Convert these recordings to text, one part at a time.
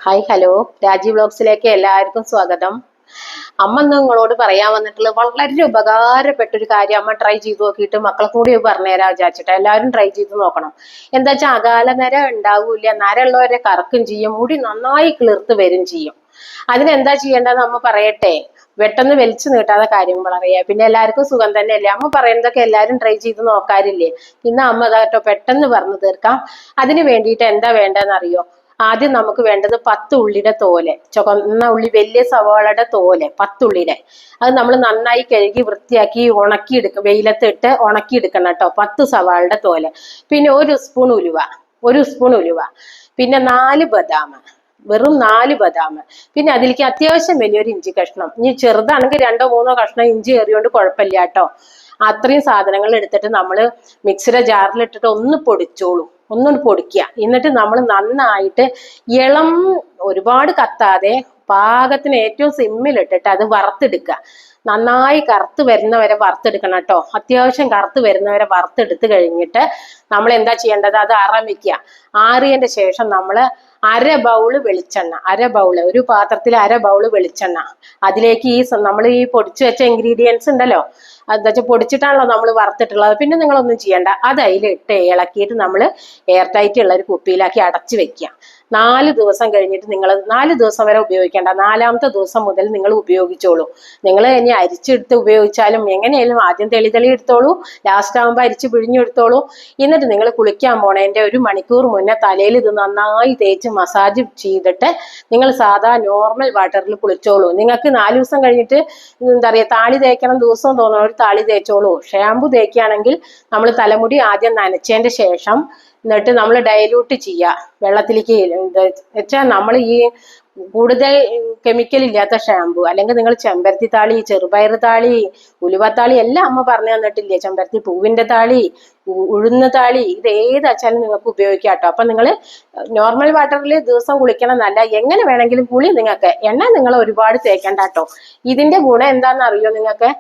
Hi hello Rajeev വ്ലോഗ്സിലേക്ക് എല്ലാവർക്കും സ്വാഗതം. അമ്മ ഇന്ന് നിങ്ങളോട് പറയാൻ വന്നിട്ടുള്ളത് വളരെ ഉപകാരപ്പെട്ട ഒരു കാര്യം. അമ്മ ട്രൈ ചെയ്ത് നോക്കിയിട്ട് മക്കളെ കൂടി പറഞ്ഞുതരാൻ വിചാരിച്ചിട്ട് എല്ലാവരും ട്രൈ ചെയ്ത് നോക്കണം. എന്താ വെച്ചാൽ അകാല നര ഉണ്ടാവൂല, നരയുള്ളവരെ കറക്കും ചെയ്യും, മുടി നന്നായി കിളിർത്ത് വരും ചെയ്യും. അതിനെന്താ ചെയ്യേണ്ടതെന്ന് അമ്മ പറയട്ടെ. പെട്ടെന്ന് വലിച്ചു നീട്ടാതെ കാര്യങ്ങൾ അറിയാം. പിന്നെ എല്ലാവർക്കും സുഖം തന്നെയല്ലേ? അമ്മ പറയുന്നതൊക്കെ എല്ലാവരും ട്രൈ ചെയ്ത് നോക്കാറില്ലേ? ഇന്ന് അമ്മ അതാട്ടോ പെട്ടെന്ന് പറഞ്ഞു തീർക്കാം. അതിന് വേണ്ടിയിട്ട് എന്താ വേണ്ടതെന്ന് അറിയോ? ആദ്യം നമുക്ക് വേണ്ടത് 10 ഉള്ളിയുടെ തോല്, ചുവന്ന ഉള്ളി, വലിയ സവാളയുടെ തോല് 10 ഉള്ളിയുടെ. അത് നമ്മൾ നന്നായി കഴുകി വൃത്തിയാക്കി ഉണക്കിയെടുക്കും, വെയിലത്തിട്ട് ഉണക്കിയെടുക്കണം കേട്ടോ. 10 സവാളയുടെ തോല്. പിന്നെ ഒരു സ്പൂൺ ഉലുവ, പിന്നെ 4 ബദാം, വെറും 4 ബദാം. പിന്നെ അതിലേക്ക് അത്യാവശ്യം വലിയൊരു ഇഞ്ചി കഷ്ണം. ഇനി ചെറുതാണെങ്കിൽ 2-3 കഷ്ണം ഇഞ്ചി ഏറിയോണ്ട് കുഴപ്പമില്ല കേട്ടോ. അത്രയും സാധനങ്ങൾ എടുത്തിട്ട് നമ്മൾ മിക്സിയുടെ ജാറിലിട്ടിട്ട് ഒന്ന് പൊടിച്ചോളൂ, ഒന്നുകൊണ്ട് പൊടിക്കുക. എന്നിട്ട് നമ്മൾ നന്നായിട്ട് ഇളം, ഒരുപാട് കത്താതെ പാകത്തിന് ഏറ്റവും സിമ്മിലിട്ടിട്ട് അത് വറുത്തെടുക്കുക. നന്നായി കറുത്ത് വരുന്നവരെ വറുത്തെടുക്കണം കേട്ടോ. അത്യാവശ്യം കറുത്ത് വരുന്നവരെ വറുത്തെടുത്ത് കഴിഞ്ഞിട്ട് നമ്മൾ എന്താ ചെയ്യേണ്ടത്? അത് ആറാൻ വെക്കുക. ആറിയതിന്റെ ശേഷം നമ്മൾ അര ബൗള് ഒരു പാത്രത്തിൽ അര ബൗള് വെളിച്ചെണ്ണ, അതിലേക്ക് നമ്മൾ ഈ പൊടിച്ചു വെച്ച ഇൻഗ്രീഡിയൻസ് ഉണ്ടല്ലോ, എന്താ വെച്ചാൽ പൊടിച്ചിട്ടാണല്ലോ നമ്മൾ വറുത്തിട്ടുള്ളത്. പിന്നെ നിങ്ങളൊന്നും ചെയ്യണ്ട, അത് അതിലിട്ട് ഇളക്കിയിട്ട് നമ്മൾ എയർ ടൈറ്റ് ഉള്ള ഒരു കുപ്പിയിലാക്കി അടച്ചു വെക്കുക. 4 ദിവസം കഴിഞ്ഞിട്ട് നിങ്ങൾ 4 ദിവസം വരെ ഉപയോഗിക്കേണ്ട, 4ാമത്തെ ദിവസം മുതൽ നിങ്ങൾ ഉപയോഗിച്ചോളൂ. നിങ്ങൾ ഇനി അരിച്ചെടുത്ത് ഉപയോഗിച്ചാലും എങ്ങനെയായാലും ആദ്യം തെളി എടുത്തോളൂ, ലാസ്റ്റ് ആകുമ്പോൾ അരിച്ച് പിഴിഞ്ഞെടുത്തോളൂ. എന്നിട്ട് നിങ്ങൾ കുളിക്കാൻ പോണതിന്റെ 1 മണിക്കൂർ മുന്നേ തലയിൽ ഇത് നന്നായി തേച്ച് മസാജ് ചെയ്തിട്ട് നിങ്ങൾ സാധാ നോർമൽ വാട്ടറിൽ കുളിച്ചോളൂ. നിങ്ങൾക്ക് 4 ദിവസം കഴിഞ്ഞിട്ട് എന്താ പറയുക, താളി തേക്കണം ദിവസം തോന്നണം, ഒരു താളി തേച്ചോളൂ. ഷാമ്പു തേക്കുകയാണെങ്കിൽ നമ്മൾ തലമുടി ആദ്യം നനച്ചതിന്റെ ശേഷം എന്നിട്ട് നമ്മൾ ഡൈല്യൂട്ട് ചെയ്യുക വെള്ളത്തിലേക്ക്. വെച്ചാൽ നമ്മൾ ഈ കൂടുതൽ കെമിക്കൽ ഇല്ലാത്ത ഷാമ്പു, അല്ലെങ്കിൽ നിങ്ങൾ ചെമ്പരത്തി താളി, ചെറുപയർ താളി, ഉലുവത്താളി എല്ലാം അമ്മ പറഞ്ഞു തന്നിട്ടില്ലേ? ചെമ്പരത്തി പൂവിന്റെ താളി, ഉഴുന്ന താളി, ഇത് ഏതാച്ചാലും നിങ്ങൾക്ക് ഉപയോഗിക്കാം കേട്ടോ. അപ്പൊ നിങ്ങൾ നോർമൽ വാട്ടറിൽ ദിവസം കുളിക്കണം എന്നല്ല, എങ്ങനെ വേണമെങ്കിലും കുളി. നിങ്ങൾക്ക് എണ്ണ നിങ്ങൾ ഒരുപാട് തേക്കണ്ട കേട്ടോ. ഇതിന്റെ ഗുണം എന്താണെന്ന് അറിയോ നിങ്ങൾക്ക്?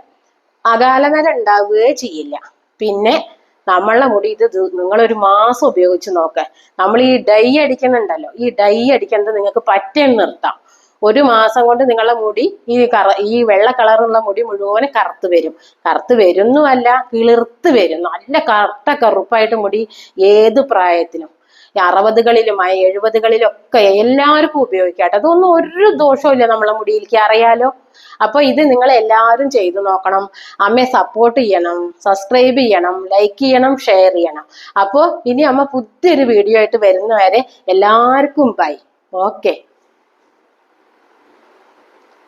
അകാലനര ഉണ്ടാവുകയേ ചെയ്യില്ല. പിന്നെ നമ്മളുടെ മുടി ഇത് നിങ്ങൾ 1 മാസം ഉപയോഗിച്ച് നോക്ക. നമ്മൾ ഈ ഡൈ അടിക്കുന്നുണ്ടല്ലോ, ഈ ഡൈ അടിക്കുന്നത് നിങ്ങൾക്ക് പറ്റേന്ന് നിർത്താം. 1 മാസം കൊണ്ട് നിങ്ങളുടെ മുടി ഈ വെള്ള കളറുള്ള മുടി മുഴുവൻ കറുത്ത് വരുന്നുമല്ല, കിളിർത്ത് വരും. നല്ല കറുപ്പായിട്ട് മുടി ഏത് പ്രായത്തിലും, 60കളിലും 70കളിലൊക്കെ എല്ലാവർക്കും ഉപയോഗിക്കാട്ടോ. അതൊന്നും ഒരു ദോഷവും ഇല്ല നമ്മളെ മുടിയിലേക്ക്, അറിയാലോ. അപ്പൊ ഇത് നിങ്ങൾ എല്ലാവരും ചെയ്തു നോക്കണം. അമ്മയെ സപ്പോർട്ട് ചെയ്യണം, സബ്സ്ക്രൈബ് ചെയ്യണം, ലൈക്ക് ചെയ്യണം, ഷെയർ ചെയ്യണം. അപ്പോൾ ഇനി അമ്മ പുതിയൊരു വീഡിയോ ആയിട്ട് വരുന്നവരെ എല്ലാവർക്കും ബൈ. ഓക്കെ.